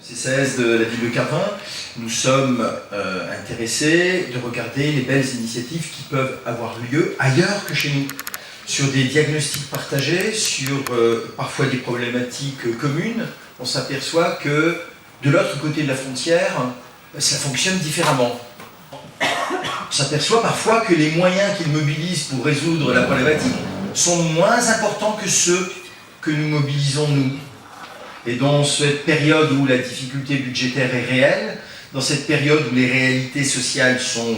CCAS de la ville de Carvin, nous sommes intéressés de regarder les belles initiatives qui peuvent avoir lieu ailleurs que chez nous, sur des diagnostics partagés, sur parfois des problématiques communes. On s'aperçoit que de l'autre côté de la frontière, ça fonctionne différemment. On s'aperçoit parfois que les moyens qu'ils mobilisent pour résoudre la problématique sont moins importants que ceux que nous mobilisons nous. Et dans cette période où la difficulté budgétaire est réelle, dans cette période où les réalités sociales sont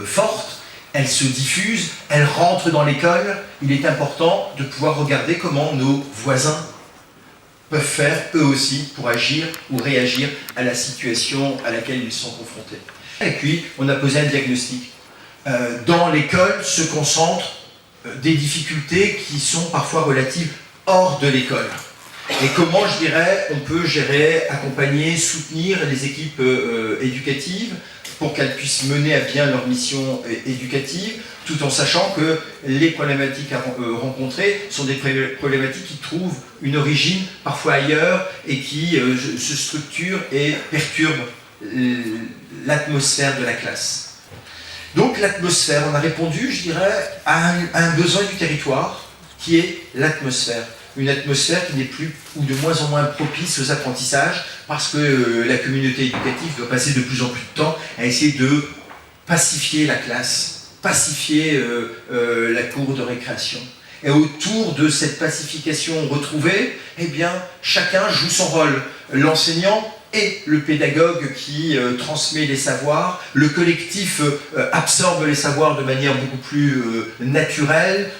fortes, elles se diffusent, elles rentrent dans l'école, il est important de pouvoir regarder comment nos voisins peuvent faire eux aussi pour agir ou réagir à la situation à laquelle ils sont confrontés. Et puis, on a posé un diagnostic. Dans l'école se concentrent des difficultés qui sont parfois relatives hors de l'école. Et comment, je dirais, on peut gérer, accompagner, soutenir les équipes éducatives pour qu'elles puissent mener à bien leur mission éducative, tout en sachant que les problématiques à rencontrer sont des problématiques qui trouvent une origine parfois ailleurs et qui se structurent et perturbent l'atmosphère de la classe. Donc l'atmosphère, on a répondu, je dirais, à un besoin du territoire qui est l'atmosphère. Une atmosphère qui n'est plus ou de moins en moins propice aux apprentissages parce que la communauté éducative doit passer de plus en plus de temps à essayer de pacifier la classe, pacifier la cour de récréation. Et autour de cette pacification retrouvée, eh bien, chacun joue son rôle. L'enseignant et le pédagogue qui transmet les savoirs, le collectif absorbe les savoirs de manière beaucoup plus naturelle,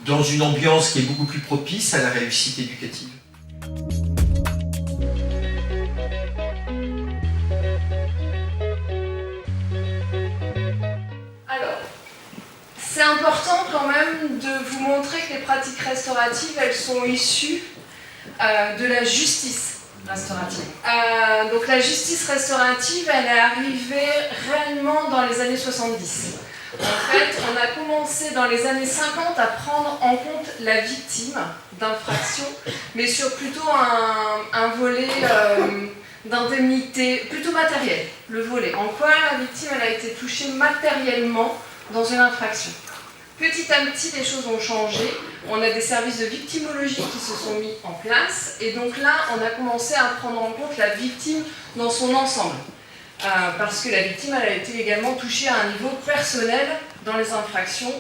dans une ambiance qui est beaucoup plus propice à la réussite éducative. Alors, c'est important quand même de vous montrer que les pratiques restauratives, elles sont issues de la justice restaurative. Donc la justice restaurative, elle est arrivée réellement dans les années 70. En fait, on a commencé dans les années 50 à prendre en compte la victime d'infraction, mais sur plutôt un volet d'indemnité, plutôt matériel, le volet. En quoi la victime elle a été touchée matériellement dans une infraction. Petit à petit, les choses ont changé. On a des services de victimologie qui se sont mis en place. Et donc là, on a commencé à prendre en compte la victime dans son ensemble. Parce que la victime elle a été également touchée à un niveau personnel dans les infractions,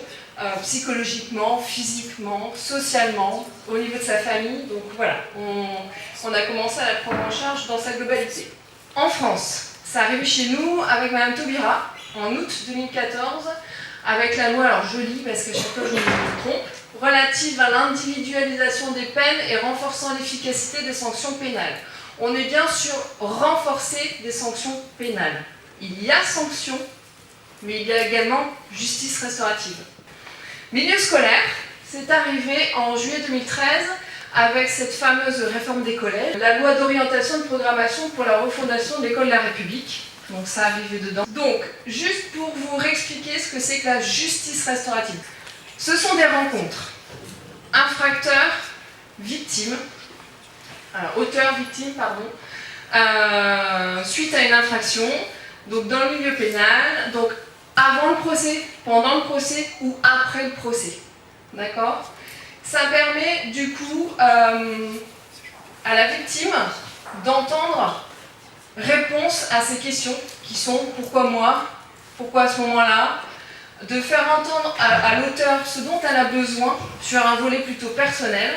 psychologiquement, physiquement, socialement, au niveau de sa famille. Donc voilà, on a commencé à la prendre en charge dans sa globalité. En France, ça arrive chez nous avec Madame Taubira, en août 2014, avec la loi, alors je lis parce que chaque fois je me trompe, relative à l'individualisation des peines et renforçant l'efficacité des sanctions pénales. On est bien sur renforcer des sanctions pénales. Il y a sanctions, mais il y a également justice restaurative. Milieu scolaire, c'est arrivé en juillet 2013 avec cette fameuse réforme des collèges, la loi d'orientation et de programmation pour la refondation de l'école de la République. Donc ça arrivait dedans. Donc, juste pour vous réexpliquer ce que c'est que la justice restaurative. Ce sont des rencontres. Infracteurs, victimes, auteur, victime, pardon, suite à une infraction, donc dans le milieu pénal, donc avant le procès, pendant le procès ou après le procès. D'accord ? Ça permet du coup à la victime d'entendre réponse à ces questions qui sont pourquoi moi, pourquoi à ce moment-là, de faire entendre à l'auteur ce dont elle a besoin sur un volet plutôt personnel,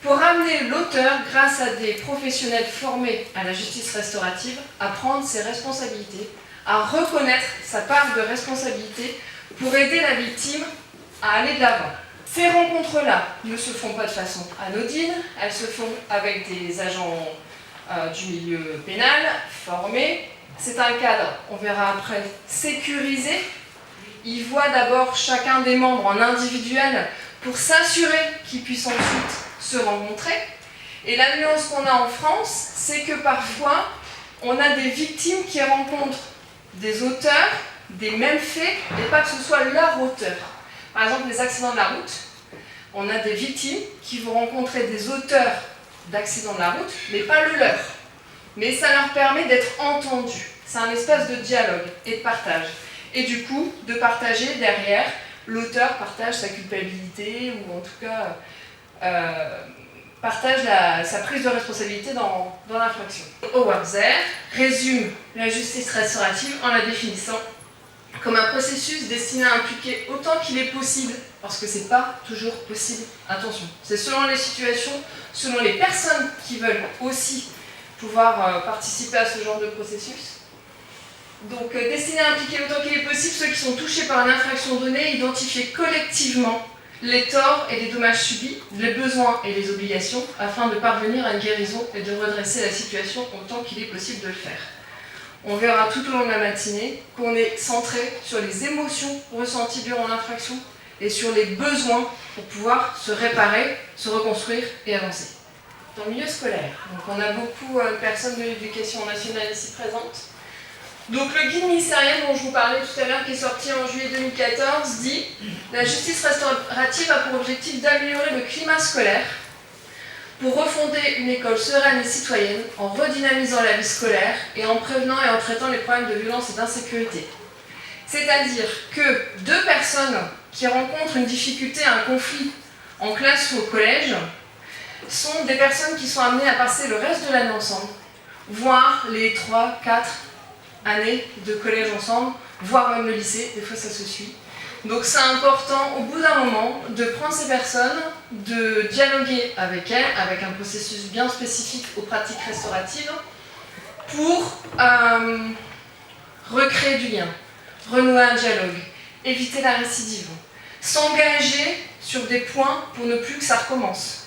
pour amener l'auteur, grâce à des professionnels formés à la justice restaurative, à prendre ses responsabilités, à reconnaître sa part de responsabilité pour aider la victime à aller de l'avant. Ces rencontres-là ne se font pas de façon anodine, elles se font avec des agents du milieu pénal formés. C'est un cadre, on verra après, sécurisé. Ils voient d'abord chacun des membres en individuel pour s'assurer qu'ils puissent ensuite se rencontrer. Et la nuance qu'on a en France, c'est que parfois, on a des victimes qui rencontrent des auteurs des mêmes faits, et pas que ce soit leur auteur. Par exemple, les accidents de la route, on a des victimes qui vont rencontrer des auteurs d'accidents de la route, mais pas le leur. mais ça leur permet d'être entendus. C'est un espace de dialogue et de partage. Et du coup, de partager derrière, l'auteur partage sa culpabilité, ou en tout cas partage sa prise de responsabilité dans l'infraction. Howard Zehr résume la justice restaurative en la définissant comme un processus destiné à impliquer autant qu'il est possible, parce que c'est pas toujours possible, attention, c'est selon les situations, selon les personnes qui veulent aussi pouvoir participer à ce genre de processus. Donc destiné à impliquer autant qu'il est possible ceux qui sont touchés par une infraction donnée, identifier collectivement les torts et les dommages subis, les besoins et les obligations, afin de parvenir à une guérison et de redresser la situation autant qu'il est possible de le faire. On verra tout au long de la matinée qu'on est centré sur les émotions ressenties durant l'infraction et sur les besoins pour pouvoir se réparer, se reconstruire et avancer. Dans le milieu scolaire, donc on a beaucoup de personnes de l'éducation nationale ici présentes. Donc le guide ministériel dont je vous parlais tout à l'heure, qui est sorti en juillet 2014, dit « La justice restaurative a pour objectif d'améliorer le climat scolaire pour refonder une école sereine et citoyenne en redynamisant la vie scolaire et en prévenant et en traitant les problèmes de violence et d'insécurité. C'est-à-dire que deux personnes qui rencontrent une difficulté, un conflit en classe ou au collège, sont des personnes qui sont amenées à passer le reste de l'année ensemble, voire les 3, 4 années de collège ensemble, voire même le lycée, des fois ça se suit. Donc c'est important, au bout d'un moment, de prendre ces personnes, de dialoguer avec elles, avec un processus bien spécifique aux pratiques restauratives, pour recréer du lien, renouer un dialogue, éviter la récidive, s'engager sur des points pour ne plus que ça recommence.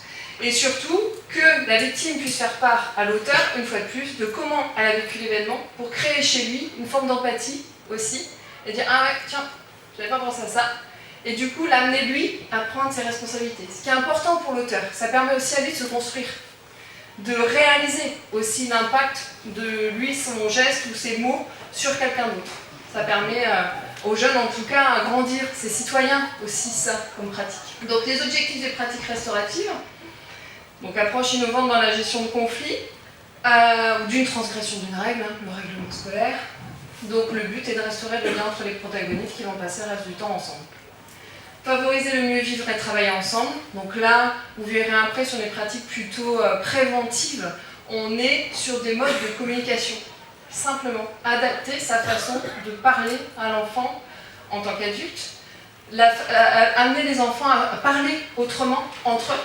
Et surtout, que la victime puisse faire part à l'auteur, une fois de plus, de comment elle a vécu l'événement, pour créer chez lui une forme d'empathie aussi, et dire « Ah ouais, tiens, j'avais pas pensé à ça », et du coup l'amener lui à prendre ses responsabilités. Ce qui est important pour l'auteur, ça permet aussi à lui de se construire, de réaliser aussi l'impact de lui, son geste ou ses mots sur quelqu'un d'autre. Ça permet aux jeunes en tout cas à grandir, c'est citoyen aussi ça comme pratique. Donc les objectifs des pratiques restauratives, donc approche innovante dans la gestion de conflits, ou d'une transgression d'une règle, le règlement scolaire. Donc le but est de restaurer le lien entre les protagonistes qui vont passer le reste du temps ensemble. Favoriser le mieux vivre et travailler ensemble. Donc là, vous verrez après sur les pratiques plutôt préventives, on est sur des modes de communication. Simplement, adapter sa façon de parler à l'enfant en tant qu'adulte, amener les enfants à parler autrement entre eux,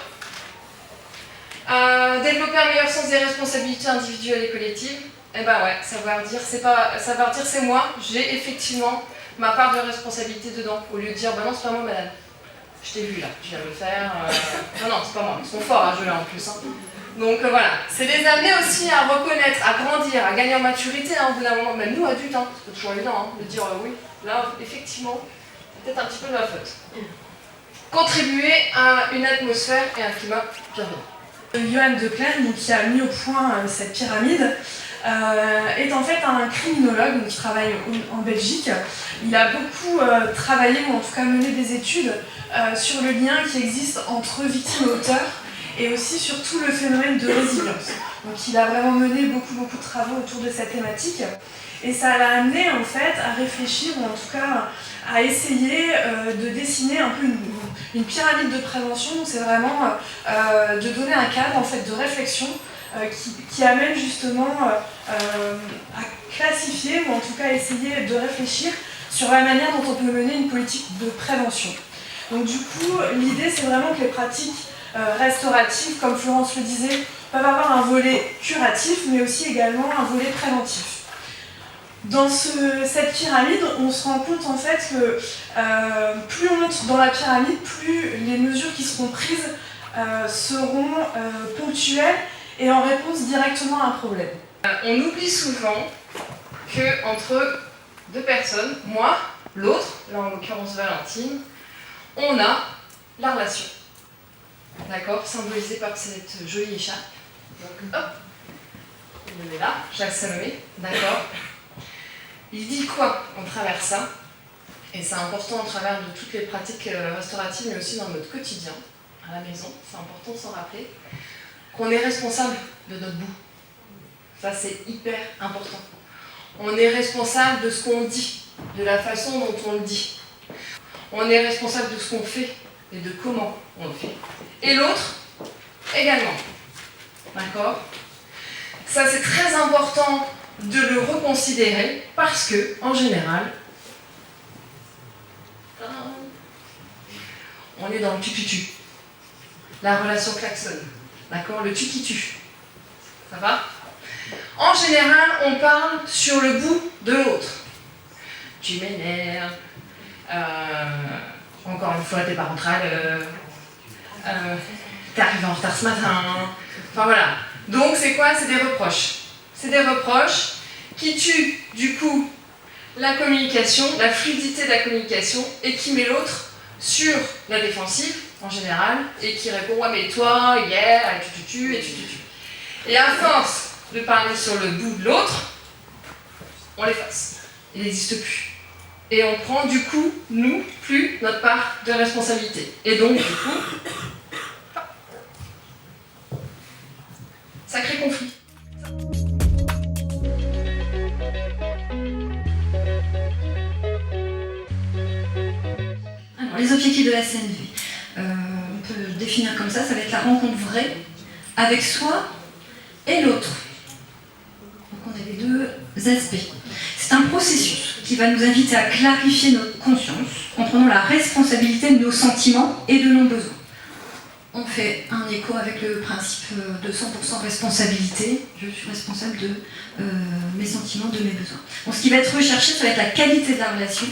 développer un meilleur sens des responsabilités individuelles et collectives. Eh ben ouais, savoir dire c'est moi, j'ai effectivement ma part de responsabilité dedans, au lieu de dire bah non c'est pas moi madame, je t'ai vu là, je viens de le faire, non c'est pas moi, ils sont forts à jouer en plus. Hein. Donc voilà, c'est les amener aussi à reconnaître, à grandir, à gagner en maturité, hein, au bout d'un moment, même nous adultes, hein, c'est pas toujours évident de dire oui, là effectivement, c'est peut-être un petit peu de ma faute. Contribuer à une atmosphère et un climat bienveillant. Johan De Clèves, qui a mis au point cette pyramide, est en fait un criminologue qui travaille en Belgique. Il a beaucoup travaillé, ou en tout cas mené des études sur le lien qui existe entre victime et auteur, et aussi sur tout le phénomène de résilience. Donc il a vraiment mené beaucoup de travaux autour de cette thématique, et ça l'a amené en fait à réfléchir, ou en tout cas à essayer de dessiner un peu une pyramide de prévention. C'est vraiment de donner un cadre en fait de réflexion qui amène justement à classifier, ou en tout cas essayer de réfléchir sur la manière dont on peut mener une politique de prévention. Donc du coup, l'idée c'est vraiment que les pratiques restauratives, comme Florence le disait, peuvent avoir un volet curatif, mais aussi également un volet préventif. Dans cette pyramide, on se rend compte en fait que plus on monte dans la pyramide, plus les mesures qui seront prises seront ponctuelles et en réponse directement à un problème. On oublie souvent qu'entre deux personnes, moi, l'autre, là en l'occurrence Valentine, on a la relation. D'accord, symbolisée par cette jolie écharpe. Donc hop, on le met là, Jacques Salomé, d'accord. Il dit quoi en travers ça? Et c'est important en travers de toutes les pratiques restauratives, mais aussi dans notre quotidien, à la maison, c'est important de s'en rappeler, qu'on est responsable de notre bout. Ça, c'est hyper important. On est responsable de ce qu'on dit, de la façon dont on le dit. On est responsable de ce qu'on fait et de comment on le fait. Et l'autre, également. D'accord ? Ça, c'est très important de le reconsidérer parce que, en général, on est dans le tu-tu-tu. La relation klaxonne. D'accord ? Le tu-qui-tu. Ça va ? En général, on parle sur le bout de l'autre. Tu m'énerves. Encore une fois, t'es pas rentré à l'heure. T'es arrivé en retard ce matin. Enfin voilà. Donc c'est quoi ? C'est des reproches. C'est des reproches qui tuent du coup la communication, la fluidité de la communication et qui met l'autre sur la défensive en général et qui répond ouais mais toi hier tu et tu. Et à force de parler sur le bout de l'autre, on l'efface. Il n'existe plus. Et on prend du coup, nous, plus notre part de responsabilité. Et donc, du coup, sacré conflit. Alors, les objectifs de la CNV, on peut le définir comme ça va être la rencontre vraie avec soi et l'autre. Donc on a les deux aspects. C'est un processus qui va nous inviter à clarifier notre conscience en prenant la responsabilité de nos sentiments et de nos besoins. On fait un écho avec le principe de 100% responsabilité. Je suis responsable de mes sentiments, de mes besoins. Donc, ce qui va être recherché, ça va être la qualité de la relation,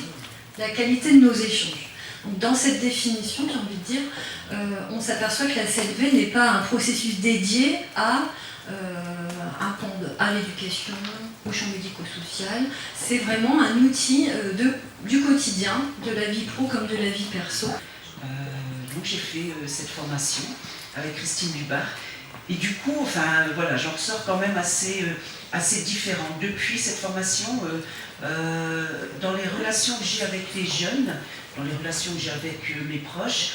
la qualité de nos échanges. Donc, dans cette définition, j'ai envie de dire, on s'aperçoit que la CNV n'est pas un processus dédié à à l'éducation, au champ médico-social. C'est vraiment un outil du quotidien, de la vie pro comme de la vie perso. Donc j'ai fait cette formation avec Christine Dubar. Et du coup, voilà, j'en ressors quand même assez différente. Depuis cette formation, dans les relations que j'ai avec les jeunes, dans les relations que j'ai avec mes proches,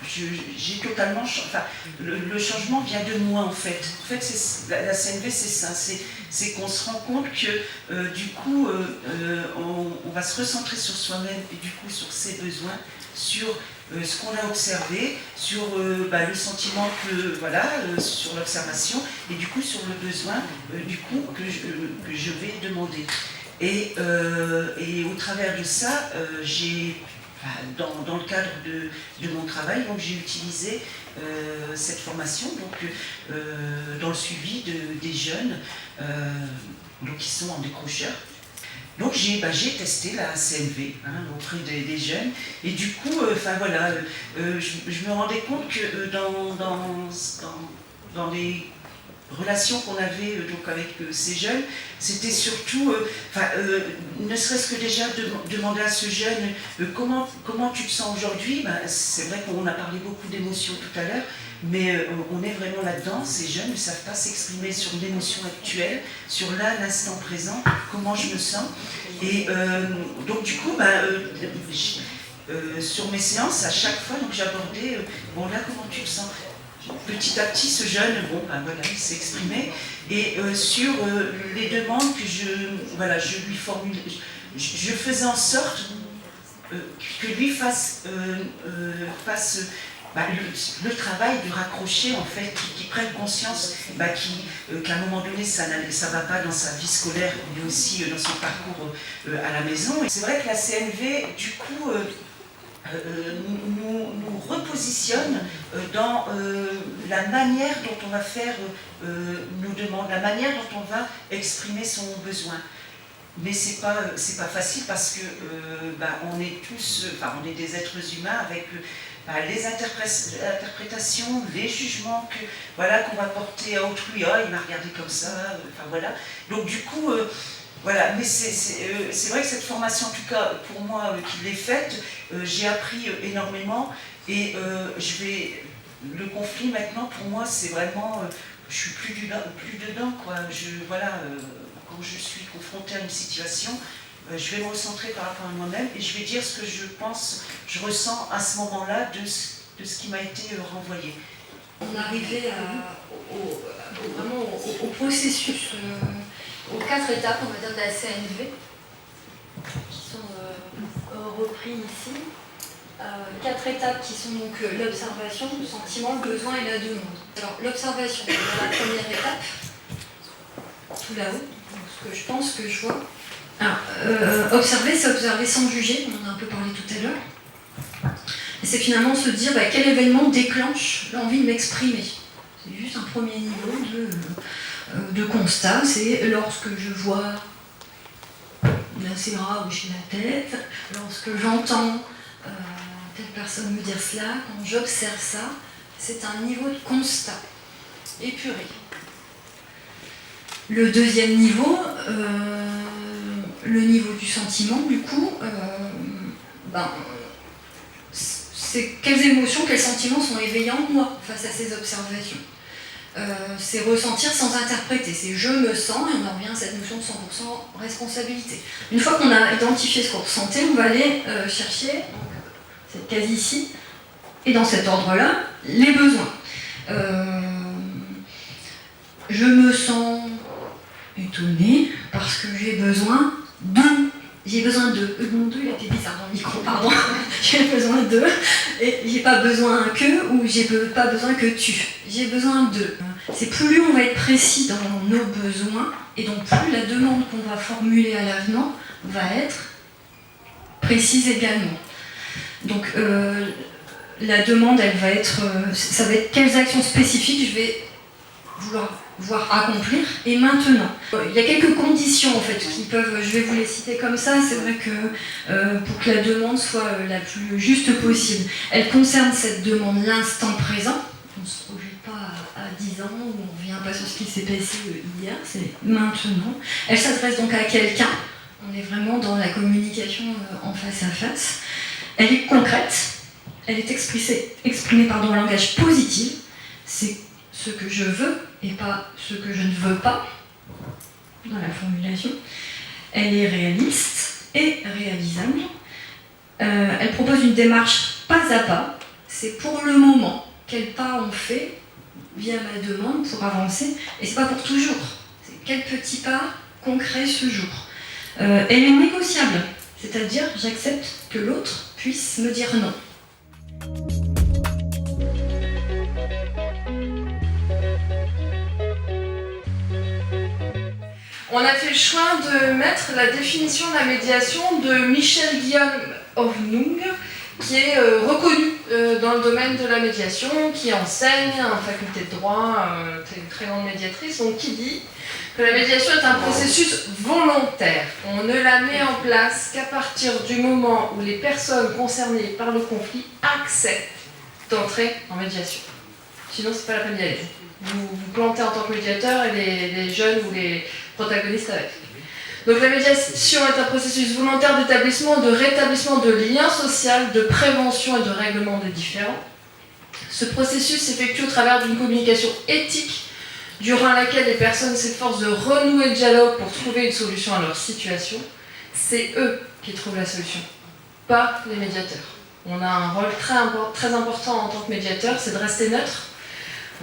j'ai totalement... le changement vient de moi en fait. En fait, la CNV, c'est ça. C'est qu'on se rend compte que du coup, on va se recentrer sur soi-même et du coup sur ses besoins, sur ce qu'on a observé, sur le sentiment sur l'observation et du coup sur le besoin que je vais demander. Et au travers de ça, dans le cadre de mon travail, donc j'ai utilisé cette formation dans le suivi des jeunes qui sont en décrocheur. Donc j'ai testé la CNV auprès des jeunes et du coup, je me rendais compte que dans les relations qu'on avait avec ces jeunes, c'était surtout, ne serait-ce que déjà demander à ce jeune comment tu te sens aujourd'hui. C'est vrai qu'on a parlé beaucoup d'émotions tout à l'heure, mais on est vraiment là-dedans. Ces jeunes ne savent pas s'exprimer sur l'émotion actuelle, sur l'instant présent, comment je me sens. Et donc du coup, sur mes séances, à chaque fois, j'abordais, là comment tu te sens. Petit à petit, ce jeune, il s'est exprimé. Et sur les demandes que je lui formulais, je faisais en sorte que lui fasse le travail de raccrocher, en fait, qu'il prenne conscience qu'à un moment donné, ça ne va pas dans sa vie scolaire, mais aussi dans son parcours à la maison. Et c'est vrai que la CNV, du coup, nous repositionne dans la manière dont on va faire nos demandes, la manière dont on va exprimer son besoin. Mais c'est pas facile parce que on est tous, on est des êtres humains avec les interprétations, les jugements qu'on va porter à autrui. Ah, il m'a regardé comme ça. Donc du coup. Mais c'est vrai que cette formation, en tout cas pour moi qui l'ai faite, j'ai appris énormément et le conflit maintenant pour moi c'est vraiment, je suis plus dedans quoi. Quand je suis confrontée à une situation, je vais me recentrer par rapport à moi-même et je vais dire ce que je pense, je ressens à ce moment-là de ce qui m'a été renvoyé. On arrivait vraiment au processus, aux 4 étapes, on va dire, de la CNV, qui sont repris ici. 4 étapes qui sont donc l'observation, le sentiment, le besoin et la demande. Alors l'observation, c'est la première étape, tout là-haut, ce que je pense que je vois. Alors, observer, c'est observer sans juger, on en a un peu parlé tout à l'heure. Et c'est finalement se dire quel événement déclenche l'envie de m'exprimer. C'est juste un premier niveau de constat, c'est lorsque je vois la CERA hocher la tête, lorsque j'entends telle personne me dire cela, quand j'observe ça, c'est un niveau de constat épuré. Le deuxième niveau, le niveau du sentiment, du coup, c'est quelles émotions, quels sentiments sont éveillés en moi face à ces observations. C'est ressentir sans interpréter, c'est je me sens, et on en revient à cette notion de 100% responsabilité. Une fois qu'on a identifié ce qu'on ressentait, on va aller chercher, cette case ici, et dans cet ordre-là, les besoins. Je me sens étonnée parce que j'ai besoin de. Mon 2, il était bizarre dans le micro, pardon. J'ai besoin de. Et j'ai pas besoin que, ou j'ai pas besoin que tu. J'ai besoin de. C'est plus on va être précis dans nos besoins, et donc plus la demande qu'on va formuler à l'avenant va être précise également. Donc la demande, elle va être, ça va être quelles actions spécifiques je vais vouloir voir accomplir et maintenant. Il y a quelques conditions en fait qui peuvent, je vais vous les citer comme ça, c'est vrai que pour que la demande soit la plus juste possible, elle concerne cette demande l'instant présent, on ne se projette pas à 10 ans ou on ne revient pas sur ce qui s'est passé hier, c'est maintenant. Elle s'adresse donc à quelqu'un, on est vraiment dans la communication en face à face. Elle est concrète, elle est exprimée en langage positif, c'est ce que je veux et pas ce que je ne veux pas dans la formulation. Elle est réaliste et réalisable. Elle propose une démarche pas à pas, c'est pour le moment. Quel pas on fait via ma demande pour avancer, et c'est pas pour toujours. C'est quel petit pas concret ce jour. Elle est négociable, c'est-à-dire j'accepte que l'autre puisse me dire non. On a fait le choix de mettre la définition de la médiation de Michel Guillaume Hornung, qui est reconnu dans le domaine de la médiation, qui enseigne en faculté de droit, une très grande médiatrice, donc qui dit que la médiation est un processus volontaire. On ne la met en place qu'à partir du moment où les personnes concernées par le conflit acceptent d'entrer en médiation. Sinon, c'est pas la peine d'y aller. Vous vous plantez en tant que médiateur et les jeunes ou les protagonistes avec. Donc la médiation est un processus volontaire d'établissement, de rétablissement de liens sociaux, de prévention et de règlement des différends. Ce processus s'effectue au travers d'une communication éthique durant laquelle les personnes s'efforcent de renouer le dialogue pour trouver une solution à leur situation. C'est eux qui trouvent la solution, pas les médiateurs. On a un rôle très important en tant que médiateur, c'est de rester neutre.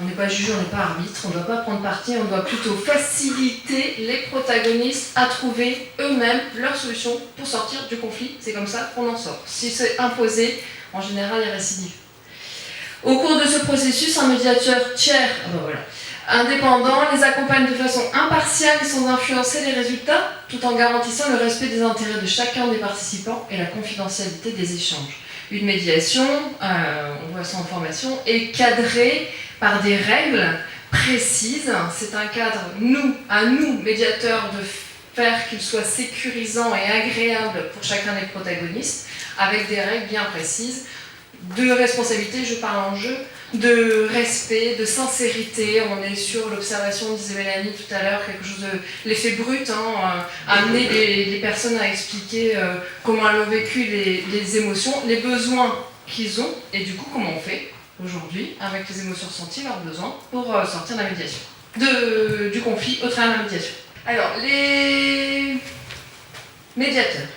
On n'est pas juge, on n'est pas arbitre, on ne doit pas prendre parti, on doit plutôt faciliter les protagonistes à trouver eux-mêmes leur solution pour sortir du conflit. C'est comme ça qu'on en sort. Si c'est imposé, en général, il y a récidive. Au cours de ce processus, un médiateur tiers, indépendant, les accompagne de façon impartiale et sans influencer les résultats, tout en garantissant le respect des intérêts de chacun des participants et la confidentialité des échanges. Une médiation, on voit ça en formation, est cadrée par des règles précises. C'est un cadre, à nous, médiateurs, de faire qu'il soit sécurisant et agréable pour chacun des protagonistes, avec des règles bien précises, de responsabilité, je parle en jeu, de respect, de sincérité. On est sur l'observation, disait Mélanie tout à l'heure, quelque chose de l'effet brut, amener les personnes à expliquer comment elles ont vécu les émotions, les besoins qu'ils ont, et du coup comment on fait aujourd'hui avec les émotions ressenties, leurs besoins, pour sortir de la médiation, du conflit au travers de la médiation. Alors, les médiateurs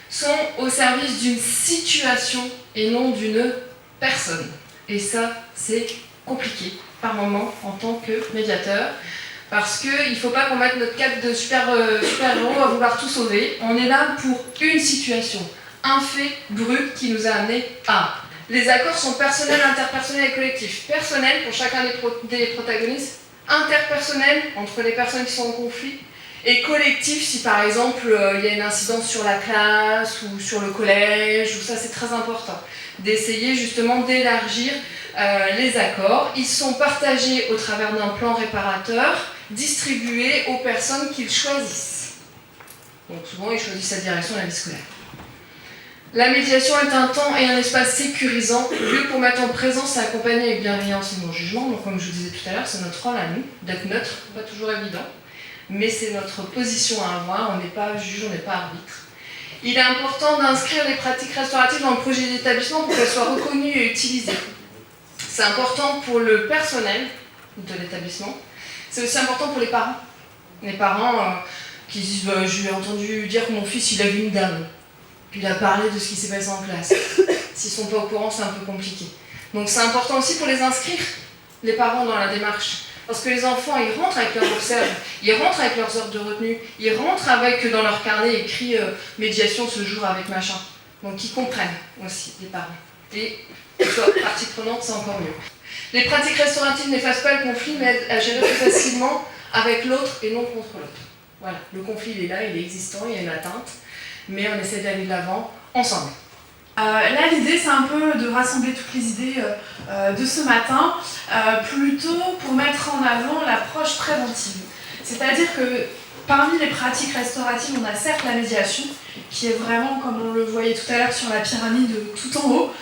sont au service d'une situation et non d'une personne. Et ça, c'est compliqué. par moment en tant que médiateur. Parce qu'il ne faut pas qu'on mette notre cape de super-héros à vouloir tout sauver. On est là pour une situation, un fait brut qui nous a amené à. Les accords sont personnels, interpersonnels et collectifs. Personnels pour chacun des protagonistes, interpersonnels entre les personnes qui sont en conflit, et collectifs si par exemple il y a une incidence sur la classe ou sur le collège, ou ça c'est très important. D'essayer justement d'élargir les accords. Ils sont partagés au travers d'un plan réparateur, distribués aux personnes qu'ils choisissent. Donc souvent ils choisissent la direction de la vie scolaire. La médiation est un temps et un espace sécurisant, lieu pour mettre en présence et accompagner avec bienveillance et non-jugement. Donc comme je vous disais tout à l'heure, c'est notre rôle à nous, d'être neutre, pas toujours évident, mais c'est notre position à avoir, on n'est pas juge, on n'est pas arbitre. Il est important d'inscrire les pratiques restauratives dans le projet d'établissement pour qu'elles soient reconnues et utilisées. C'est important pour le personnel de l'établissement, c'est aussi important pour les parents. Les parents qui disent « j'ai entendu dire que mon fils il a vu une dame ». Puis il a parlé de ce qui s'est passé en classe. S'ils ne sont pas au courant, c'est un peu compliqué. Donc c'est important aussi pour les inscrire, les parents, dans la démarche. Parce que les enfants, ils rentrent avec leurs observes, ils rentrent avec leurs heures de retenue, ils rentrent avec dans leur carnet écrit médiation ce jour avec machin. Donc ils comprennent aussi, les parents. Et qu'ils soient partie prenante, c'est encore mieux. Les pratiques restauratives n'effacent pas le conflit, mais aident à gérer plus facilement avec l'autre et non contre l'autre. Voilà, le conflit il est là, il est existant, il y a une atteinte. Mais on essaie d'aller de l'avant ensemble. Là, l'idée, c'est un peu de rassembler toutes les idées de ce matin, plutôt pour mettre en avant l'approche préventive. C'est-à-dire que parmi les pratiques restauratives, on a certes la médiation, qui est vraiment, comme on le voyait tout à l'heure sur la pyramide, tout en haut,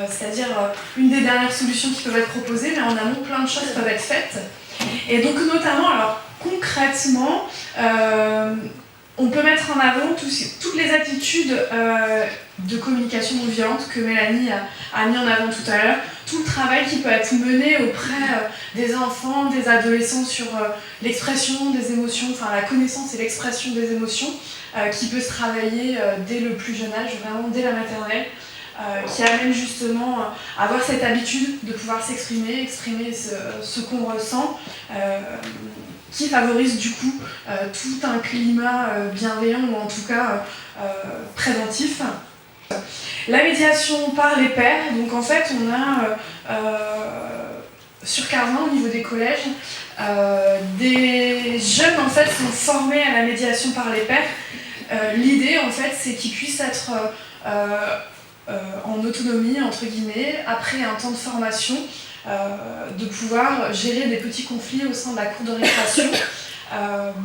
c'est-à-dire une des dernières solutions qui peuvent être proposées, mais en amont, plein de choses peuvent être faites. Et donc, notamment, alors concrètement, on peut mettre en avant toutes les attitudes de communication non violente que Mélanie a mis en avant tout à l'heure, tout le travail qui peut être mené auprès des enfants, des adolescents sur l'expression des émotions, enfin la connaissance et l'expression des émotions, qui peut se travailler dès le plus jeune âge, vraiment dès la maternelle, qui amène justement à avoir cette habitude de pouvoir s'exprimer, exprimer ce qu'on ressent, qui favorise du coup tout un climat bienveillant ou en tout cas préventif. La médiation par les pairs, donc en fait on a sur Carvin au niveau des collèges, des jeunes en fait sont formés à la médiation par les pairs. L'idée en fait c'est qu'ils puissent être en autonomie entre guillemets après un temps de formation. De pouvoir gérer des petits conflits au sein de la cour de récréation,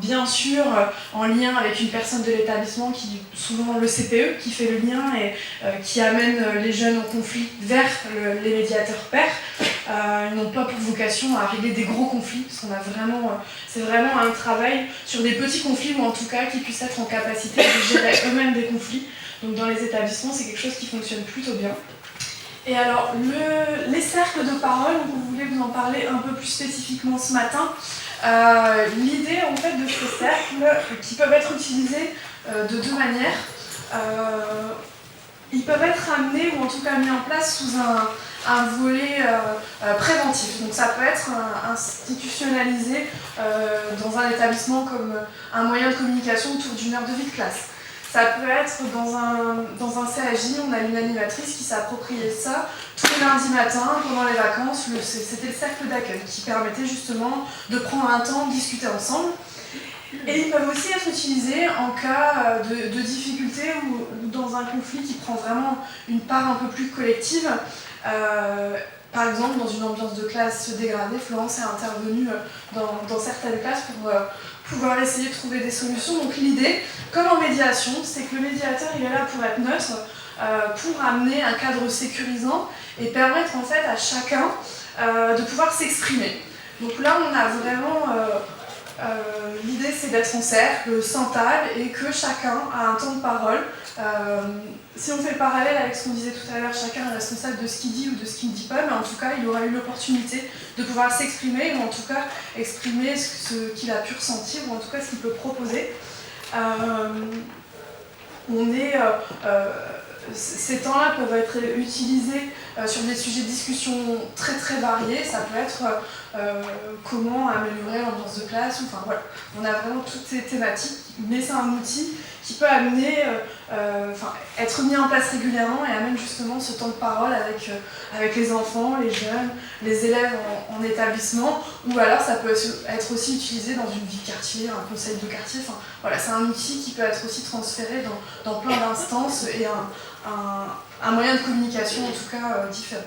bien sûr en lien avec une personne de l'établissement, qui souvent le CPE, qui fait le lien et qui amène les jeunes en conflit vers les médiateurs pairs. Ils n'ont pas pour vocation à régler des gros conflits, parce qu'on a vraiment, c'est vraiment un travail sur des petits conflits, ou en tout cas qui puissent être en capacité de gérer eux-mêmes des conflits. Donc dans les établissements, c'est quelque chose qui fonctionne plutôt bien. Et alors, les cercles de parole, donc on voulait vous en parler un peu plus spécifiquement ce matin. L'idée en fait de ces cercles, qui peuvent être utilisés de deux manières, ils peuvent être amenés ou en tout cas mis en place sous un volet préventif. Donc ça peut être institutionnalisé dans un établissement comme un moyen de communication autour d'une heure de vie de classe. Ça peut être dans un CAJ, on a une animatrice qui s'est appropriée ça tous les lundis matins pendant les vacances. C'était le cercle d'accueil qui permettait justement de prendre un temps, de discuter ensemble. Et ils peuvent aussi être utilisés en cas de difficulté ou dans un conflit qui prend vraiment une part un peu plus collective. Par exemple, dans une ambiance de classe dégradée, Florence est intervenue dans certaines classes pour pouvoir essayer de trouver des solutions. Donc l'idée, comme en médiation, c'est que le médiateur il est là pour être neutre, pour amener un cadre sécurisant et permettre en fait à chacun de pouvoir s'exprimer. Donc là, on a vraiment... l'idée c'est d'être en cercle, sans table, et que chacun a un temps de parole. Si on fait le parallèle avec ce qu'on disait tout à l'heure, chacun est responsable de ce qu'il dit ou de ce qu'il ne dit pas, mais en tout cas il aura eu l'opportunité de pouvoir s'exprimer, ou en tout cas exprimer ce qu'il a pu ressentir, ou en tout cas ce qu'il peut proposer. ces temps-là peuvent être utilisés sur des sujets de discussion très très variés. Ça peut être comment améliorer l'ambiance de classe. Enfin voilà, on a vraiment toutes ces thématiques, mais c'est un outil qui peut amener, être mis en place régulièrement et amène justement ce temps de parole avec les enfants, les jeunes, les élèves en établissement, ou alors ça peut être aussi utilisé dans une vie de quartier, un conseil de quartier. Enfin, voilà, c'est un outil qui peut être aussi transféré dans plein d'instances et un moyen de communication en tout cas différent.